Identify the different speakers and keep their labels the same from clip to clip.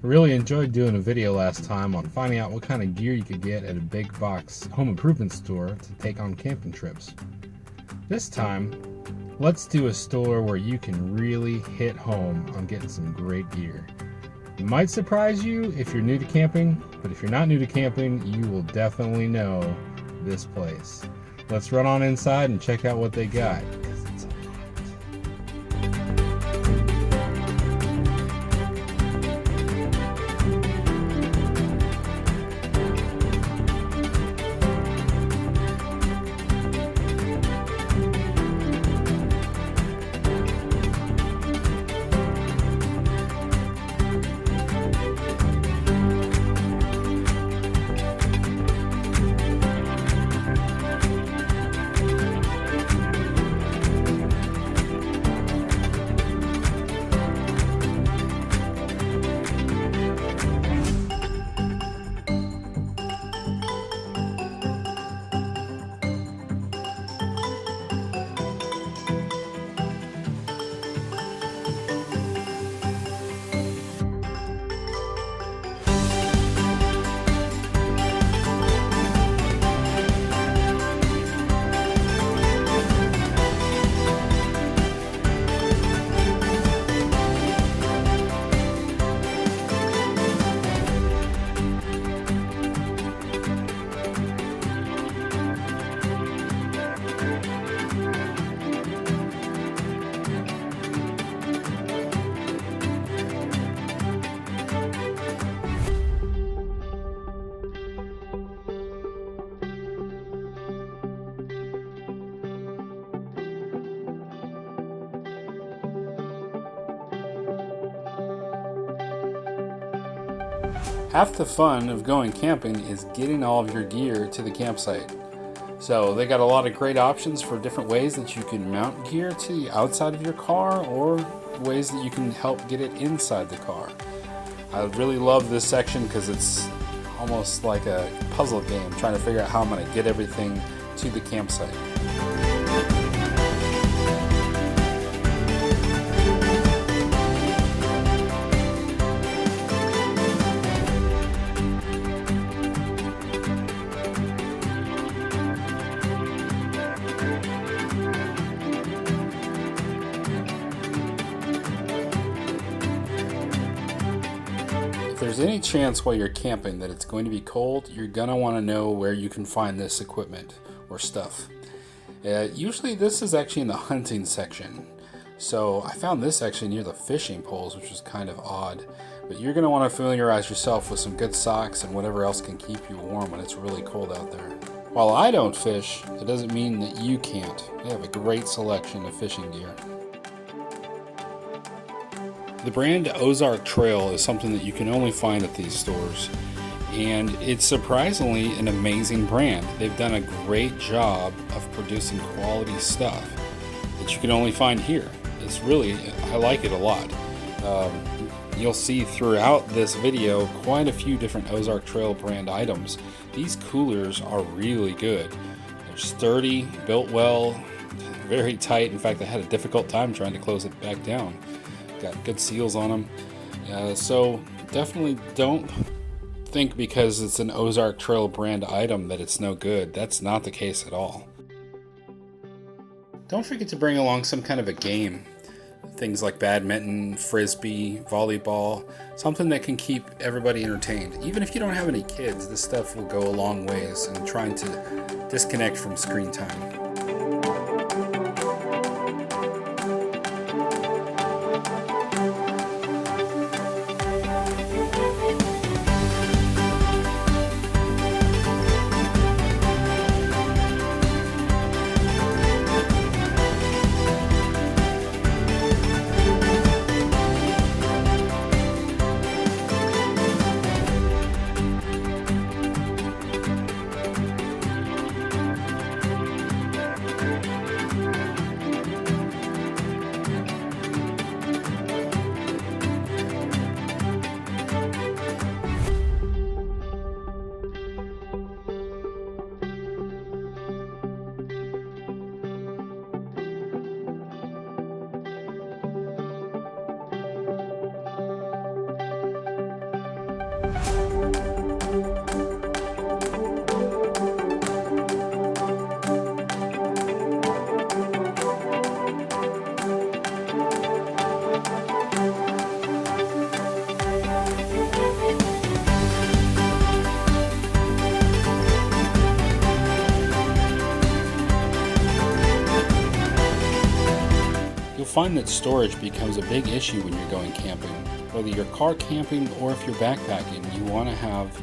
Speaker 1: Really enjoyed doing a video last time on finding out what kind of gear you could get at a big box home improvement store to take on camping trips. This time, let's do a store where you can really hit home on getting some great gear. It might surprise you if you're new to camping, but if you're not new to camping, you will definitely know this place. Let's run on inside and check out what they got. Half the fun of going camping is getting all of your gear to the campsite. So they got a lot of great options for different ways that you can mount gear to the outside of your car or ways that you can help get it inside the car. I really love this section because it's almost like a puzzle game trying to figure out how I'm going to get everything to the campsite. If there's any chance while you're camping that it's going to be cold, you're going to want to know where you can find this equipment or stuff. Usually this is actually in the hunting section. So I found this actually near the fishing poles, which is kind of odd. But you're going to want to familiarize yourself with some good socks and whatever else can keep you warm when it's really cold out there. While I don't fish, it doesn't mean that you can't. They have a great selection of fishing gear. The brand Ozark Trail is something that you can only find at these stores, and it's surprisingly an amazing brand. They've done a great job of producing quality stuff that you can only find here. It's really, I like it a lot. You'll see throughout this video quite a few different Ozark Trail brand items. These coolers are really good. They're sturdy, built well, very tight. In fact, I had a difficult time trying to close it back down. Got good seals on them. So definitely don't think because it's an Ozark Trail brand item that it's no good. That's not the case at all. Don't forget to bring along some kind of a game. Things like badminton, frisbee, volleyball, something that can keep everybody entertained. Even if you don't have any kids, this stuff will go a long ways in trying to disconnect from screen time. find that storage becomes a big issue when you're going camping. Whether you're car camping or if you're backpacking, you want to have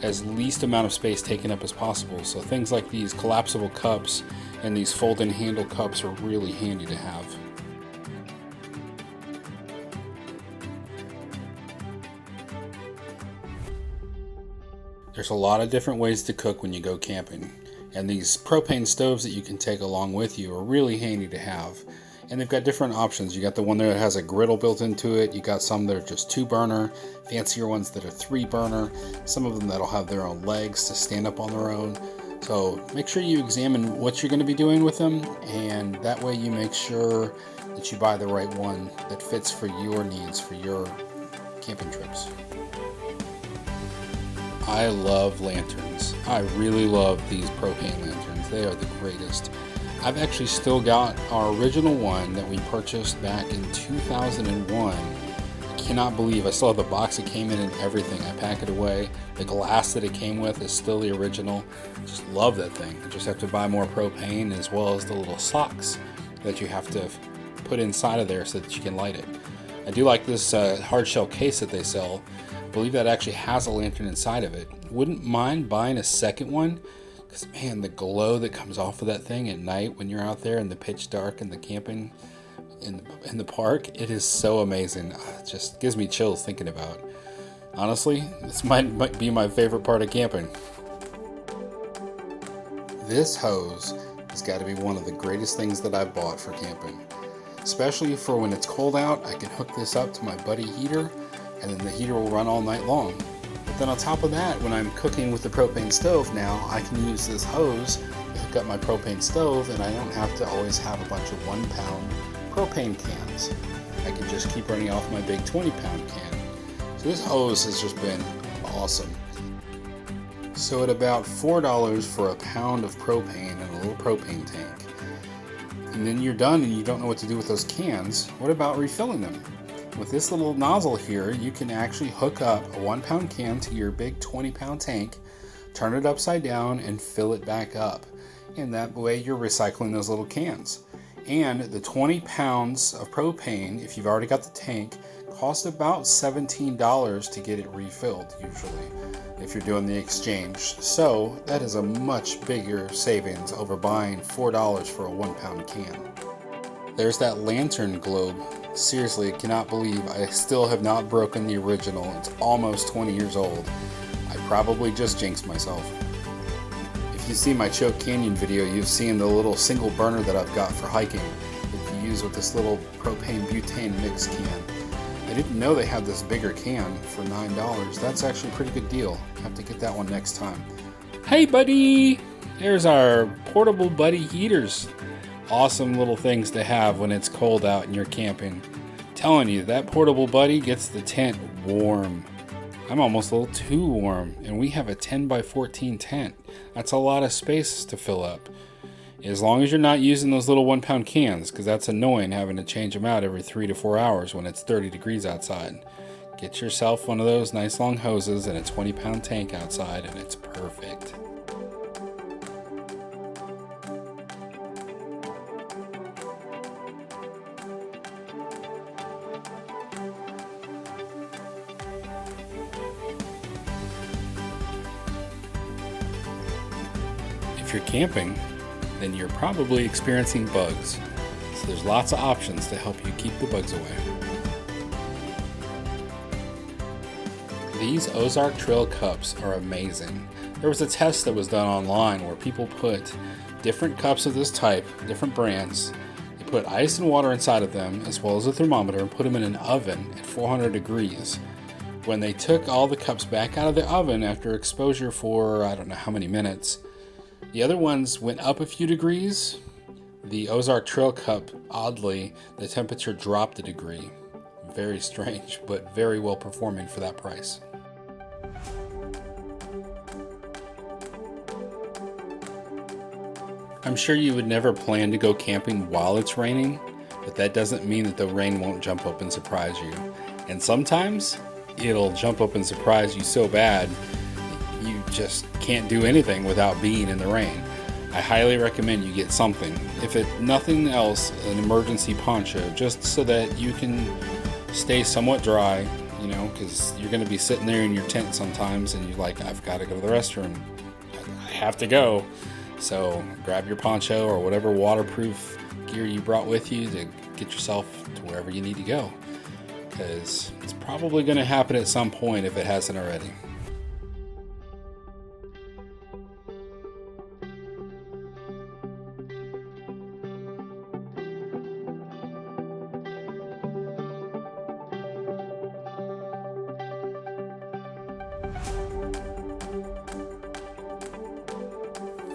Speaker 1: as least amount of space taken up as possible. So things like these collapsible cups and these fold-in handle cups are really handy to have. There's a lot of different ways to cook when you go camping, and these propane stoves that you can take along with you are really handy to have. And they've got different options. You got the one that has a griddle built into it. You got some that are just 2-burner, fancier ones that are 3-burner, some of them that'll have their own legs to stand up on their own. So make sure you examine what you're going to be doing with them, and that way you make sure that you buy the right one that fits for your needs for your camping trips. I love lanterns. I really love these propane lanterns. They are the greatest. I've actually still got our original one that we purchased back in 2001. I cannot believe I still have the box it came in and everything. I pack it away. The glass that it came with is still the original. Just love that thing. I just have to buy more propane as well as the little socks that you have to put inside of there so that you can light it. I do like this hard shell case that they sell. I believe that actually has a lantern inside of it. Wouldn't mind buying a second one, because man, the glow that comes off of that thing at night when you're out there in the pitch dark and the camping in the park, it is so amazing. It just gives me chills thinking about it. Honestly, this might be my favorite part of camping. This hose has got to be one of the greatest things that I've bought for camping. Especially for when it's cold out, I can hook this up to my buddy heater, and then the heater will run all night long. But then on top of that, when I'm cooking with the propane stove now, I can use this hose to hook up my propane stove, and I don't have to always have a bunch of 1-pound propane cans. I can just keep running off my big 20-pound can. So this hose has just been awesome. So at about $4 for a pound of propane and a little propane tank. And then you're done and you don't know what to do with those cans. What about refilling them? With this little nozzle here, you can actually hook up a 1-pound can to your big 20-pound tank, turn it upside down, and fill it back up. And that way you're recycling those little cans. And the 20 pounds of propane, if you've already got the tank, cost about $17 to get it refilled usually, if you're doing the exchange. So that is a much bigger savings over buying $4 for a 1-pound can. There's that lantern globe. Seriously, I cannot believe I still have not broken the original. It's almost 20 years old. I probably just jinxed myself. If you see my Choke Canyon video, you've seen the little single burner that I've got for hiking that you use with this little propane butane mix can. I didn't know they had this bigger can for $9. That's actually a pretty good deal. I have to get that one next time. Hey buddy! There's our portable buddy heaters. Awesome little things to have when it's cold out and you're camping. Telling you, that portable buddy gets the tent warm. I'm almost a little too warm, and we have a 10 by 14 tent. That's a lot of space to fill up. As long as you're not using those little 1-pound cans, because that's annoying having to change them out every 3 to 4 hours when it's 30 degrees outside. Get yourself one of those nice long hoses and a 20-pound tank outside, and it's perfect. If you're camping, then you're probably experiencing bugs. So there's lots of options to help you keep the bugs away. These Ozark Trail cups are amazing. There was a test that was done online where people put different cups of this type, different brands. They put ice and water inside of them as well as a thermometer and put them in an oven at 400 degrees. When they took all the cups back out of the oven after exposure for I don't know how many minutes, the other ones went up a few degrees. The Ozark Trail cup, oddly, the temperature dropped a degree. Very strange, but very well performing for that price. I'm sure you would never plan to go camping while it's raining, but that doesn't mean that the rain won't jump up and surprise you. And sometimes it'll jump up and surprise you so bad you just can't do anything without being in the rain. I highly recommend you get something. If it nothing else, an emergency poncho, just so that you can stay somewhat dry, because you're going to be sitting there in your tent sometimes and you're like, I've got to go to the restroom. I have to go. So grab your poncho or whatever waterproof gear you brought with you to get yourself to wherever you need to go, because it's probably going to happen at some point if it hasn't already.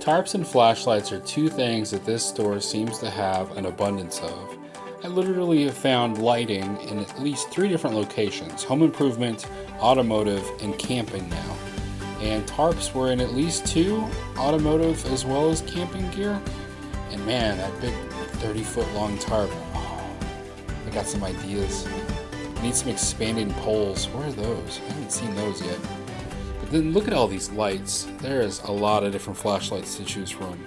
Speaker 1: Tarps and flashlights are two things that this store seems to have an abundance of. I literally have found lighting in at least 3 different locations: home improvement, automotive, and camping now. And tarps were in at least 2, automotive as well as camping gear. And man, that big 30-foot long tarp, I got some ideas. I need some expanding poles. Where are those? I haven't seen those yet. Then look at all these lights. There's a lot of different flashlights to choose from.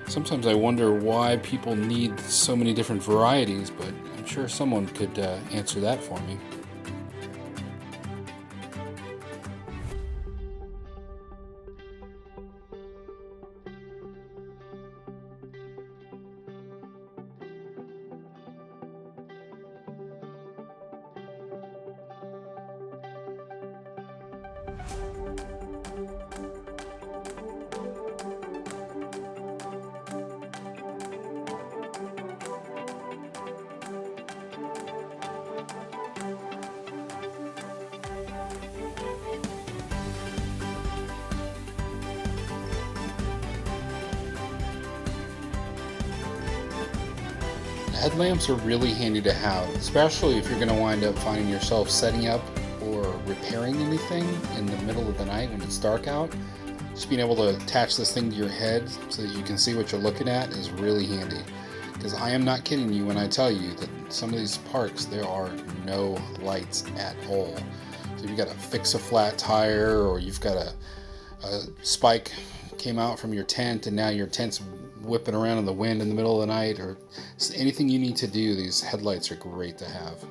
Speaker 1: Sometimes I wonder why people need so many different varieties, but I'm sure someone could answer that for me. Headlamps are really handy to have, especially if you're going to wind up finding yourself setting up or repairing anything in the middle of the night when it's dark out. Just being able to attach this thing to your head so that you can see what you're looking at is really handy. Because I am not kidding you when I tell you that some of these parks, there are no lights at all. So you've got to fix a flat tire, or you've got a spike came out from your tent and now your tent's whipping around in the wind in the middle of the night, or anything you need to do, these headlights are great to have.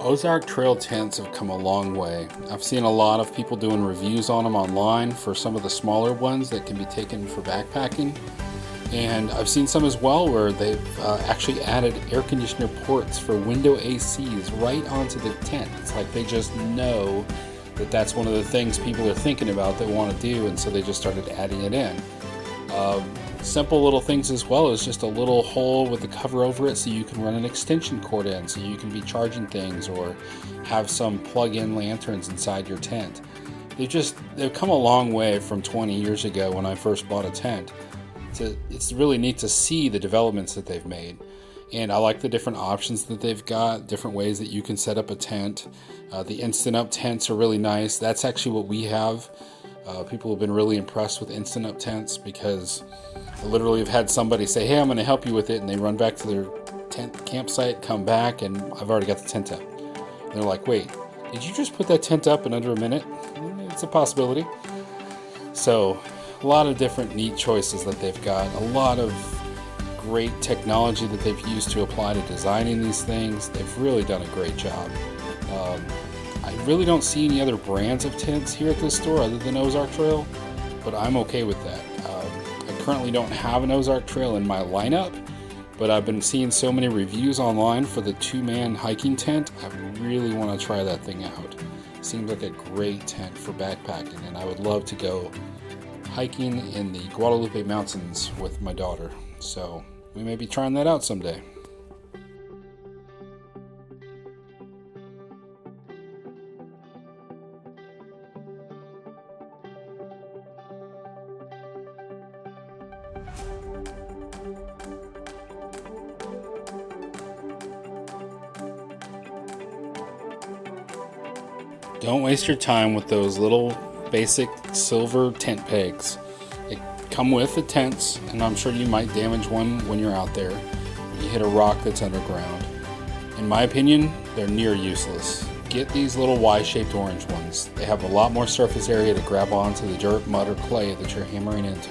Speaker 1: Ozark Trail tents have come a long way. I've seen a lot of people doing reviews on them online for some of the smaller ones that can be taken for backpacking. And I've seen some as well where they've actually added air conditioner ports for window ACs right onto the tent. It's like they just know that that's one of the things people are thinking about that want to do, and so they just started adding it in. Simple little things as well as just a little hole with the cover over it so you can run an extension cord in, so you can be charging things or have some plug-in lanterns inside your tent. They've come a long way from 20 years ago when I first bought a tent. It's really neat to see the developments that they've made, and I like the different options that they've got, different ways that you can set up a tent. The instant up tents are really nice. That's actually what we have. People have been really impressed with instant up tents, because I literally have had somebody say, hey, I'm going to help you with it, and they run back to their tent campsite, come back, and I've already got the tent up. And they're like, wait, did you just put that tent up in under a minute? It's a possibility. So a lot of different neat choices that they've got, a lot of great technology that they've used to apply to designing these things. They've really done a great job. I really don't see any other brands of tents here at this store other than Ozark Trail, but I'm okay with that. I currently don't have an Ozark Trail in my lineup, but I've been seeing so many reviews online for the 2-man hiking tent. I really want to try that thing out. Seems like a great tent for backpacking, and I would love to go hiking in the Guadalupe Mountains with my daughter. So we may be trying that out someday. Don't waste your time with those little basic silver tent pegs. They come with the tents, and I'm sure you might damage one when you're out there. You hit a rock that's underground. In my opinion, they're near useless. Get these little Y-shaped orange ones. They have a lot more surface area to grab onto the dirt, mud, or clay that you're hammering into.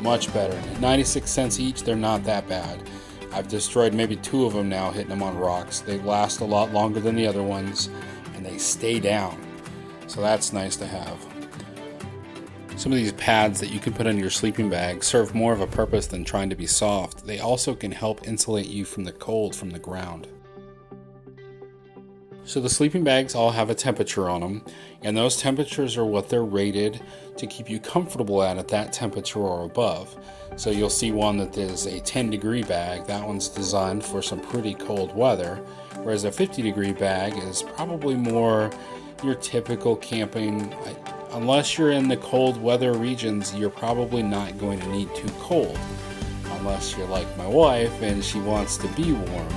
Speaker 1: Much better. At 96 cents each, they're not that bad. I've destroyed maybe 2 of them now, hitting them on rocks. They last a lot longer than the other ones, and they stay down. So that's nice to have. Some of these pads that you can put under your sleeping bag serve more of a purpose than trying to be soft. They also can help insulate you from the cold from the ground. So the sleeping bags all have a temperature on them, and those temperatures are what they're rated to keep you comfortable at that temperature or above. So you'll see one that is a 10-degree bag. That one's designed for some pretty cold weather, whereas a 50-degree bag is probably more your typical camping. Unless you're in the cold weather regions, you're probably not going to need too cold, unless you're like my wife and she wants to be warm.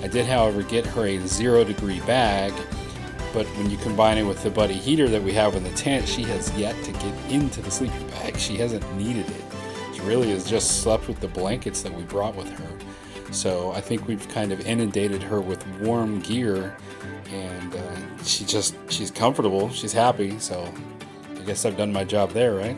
Speaker 1: I did, however, get her a 0-degree bag, but when you combine it with the buddy heater that we have in the tent, she has yet to get into the sleeping bag. She hasn't needed it. She really has just slept with the blankets that we brought with her. So I think we've kind of inundated her with warm gear, and she's comfortable, she's happy, so I guess I've done my job there, right?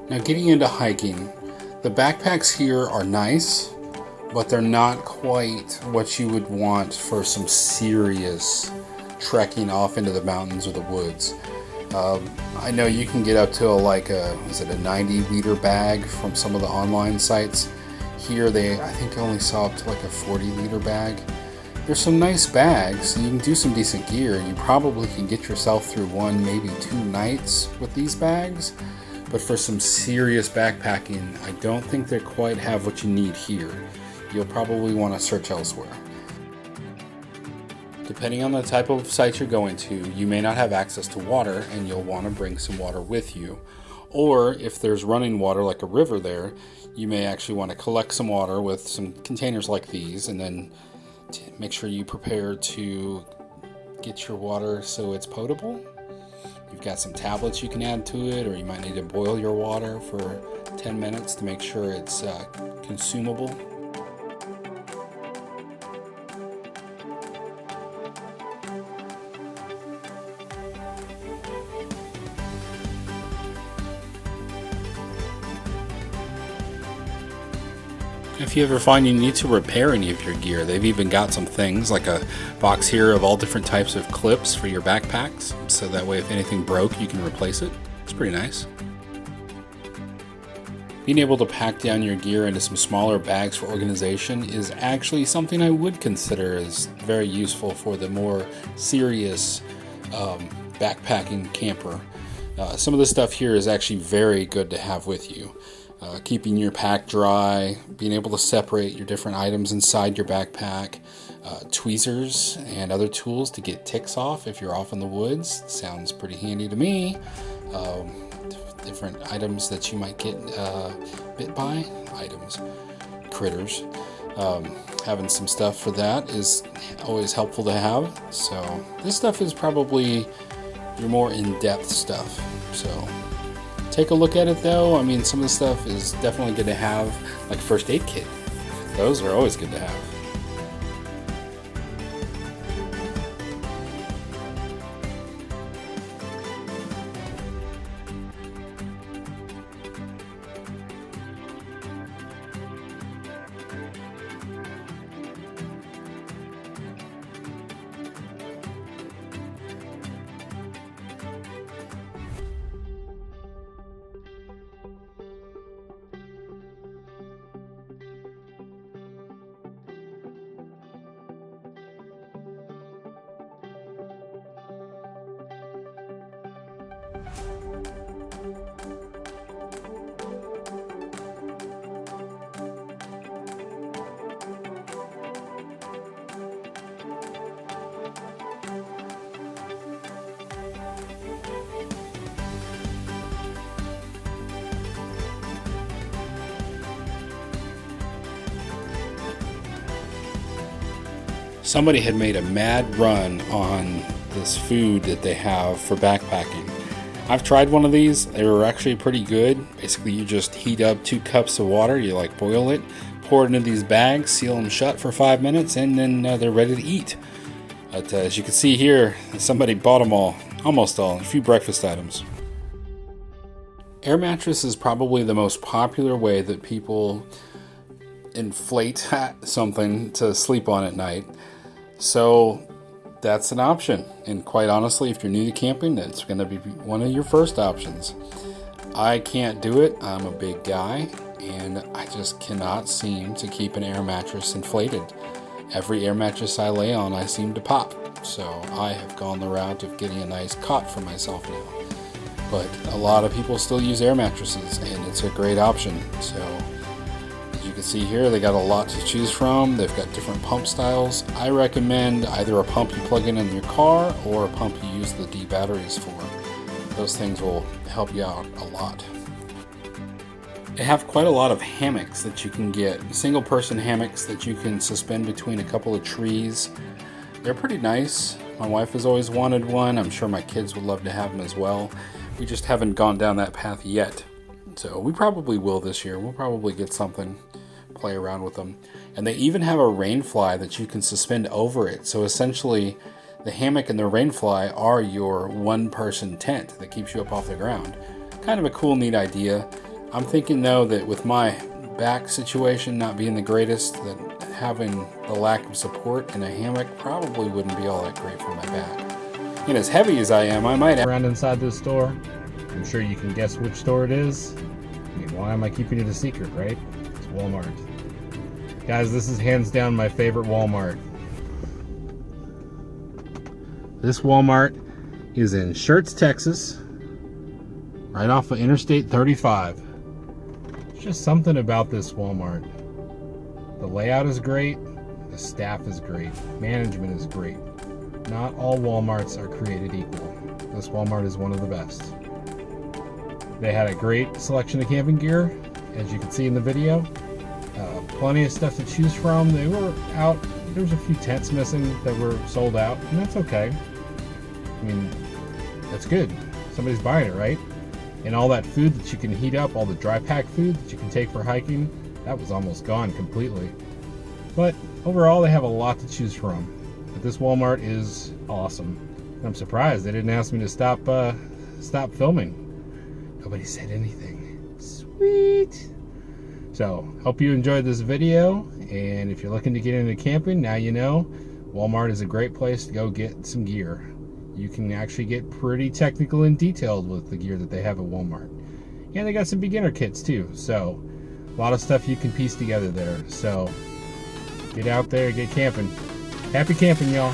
Speaker 1: Now, getting into hiking, the backpacks here are nice, but they're not quite what you would want for some serious trekking off into the mountains or the woods. I know you can get up to a 90-liter bag from some of the online sites. Here I think I only saw up to like a 40-liter bag. There's some nice bags. You can do some decent gear. You probably can get yourself through 1, maybe 2 nights with these bags. But for some serious backpacking, I don't think they quite have what you need here. You'll probably want to search elsewhere. Depending on the type of site you're going to, you may not have access to water, and you'll want to bring some water with you. Or if there's running water like a river there, you may actually want to collect some water with some containers like these, and then make sure you prepare to get your water so it's potable. You've got some tablets you can add to it, or you might need to boil your water for 10 minutes to make sure it's consumable. If you ever find you need to repair any of your gear, they've even got some things like a box here of all different types of clips for your backpacks, so that way if anything broke you can replace it. It's pretty nice. Being able to pack down your gear into some smaller bags for organization is actually something I would consider as very useful for the more serious backpacking camper. Some of the stuff here is actually very good to have with you. Keeping your pack dry, being able to separate your different items inside your backpack, tweezers and other tools to get ticks off if you're off in the woods. Sounds pretty handy to me. Different items that you might get bit by, critters. Having some stuff for that is always helpful to have. So this stuff is probably your more in-depth stuff. So take a look at it though. I mean, some of the stuff is definitely good to have, like first aid kit. Those are always good to have. somebody had made a mad run on this food that they have for backpacking. I've tried one of these. They were actually pretty good. Basically, you just heat up 2 cups of water, you like boil it, pour it into these bags, seal them shut for 5 minutes, and then they're ready to eat. But as you can see here, somebody bought them all, almost all, a few breakfast items. Air mattress is probably the most popular way that people inflate something to sleep on at night. So that's an option. And quite honestly, if you're new to camping, that's going to be one of your first options. I can't do it. I'm a big guy, and I just cannot seem to keep an air mattress inflated. Every air mattress I lay on, I seem to pop. So I have gone the route of getting a nice cot for myself now. But a lot of people still use air mattresses, and it's a great option. So as you can see here, they got a lot to choose from. They've got different pump styles. I recommend either a pump you plug in your car or a pump you use the D batteries for. Those things will help you out a lot. They have quite a lot of hammocks that you can get. Single person hammocks that you can suspend between a couple of trees. They're pretty nice. My wife has always wanted one. I'm sure my kids would love to have them as well. We just haven't gone down that path yet. So we probably will this year. We'll probably get something, play around with them. And they even have a rain fly that you can suspend over it. So essentially, the hammock and the rain fly are your one-person tent that keeps you up off the ground. Kind of a cool, neat idea. I'm thinking, though, that with my back situation not being the greatest, that having the lack of support in a hammock probably wouldn't be all that great for my back. And as heavy as I am, I might around inside this store. I'm sure you can guess which store it is. I mean, why am I keeping it a secret, right? It's Walmart. Guys, this is hands down my favorite Walmart. This Walmart is in Schertz, Texas, right off of Interstate 35. There's just something about this Walmart. The layout is great. The staff is great. Management is great. Not all Walmarts are created equal. This Walmart is one of the best. They had a great selection of camping gear, as you can see in the video. Plenty of stuff to choose from. They were out. There's a few tents missing that were sold out, and that's okay. I mean, that's good. Somebody's buying it, right? And all that food that you can heat up, all the dry pack food that you can take for hiking, that was almost gone completely. But overall, they have a lot to choose from. But this Walmart is awesome. I'm surprised they didn't ask me to stop filming. Nobody said anything. Sweet. So, hope you enjoyed this video. And if you're looking to get into camping, now you know, Walmart is a great place to go get some gear. You can actually get pretty technical and detailed with the gear that they have at Walmart. And they got some beginner kits too. So, a lot of stuff you can piece together there. So, get out there, get camping. Happy camping, y'all.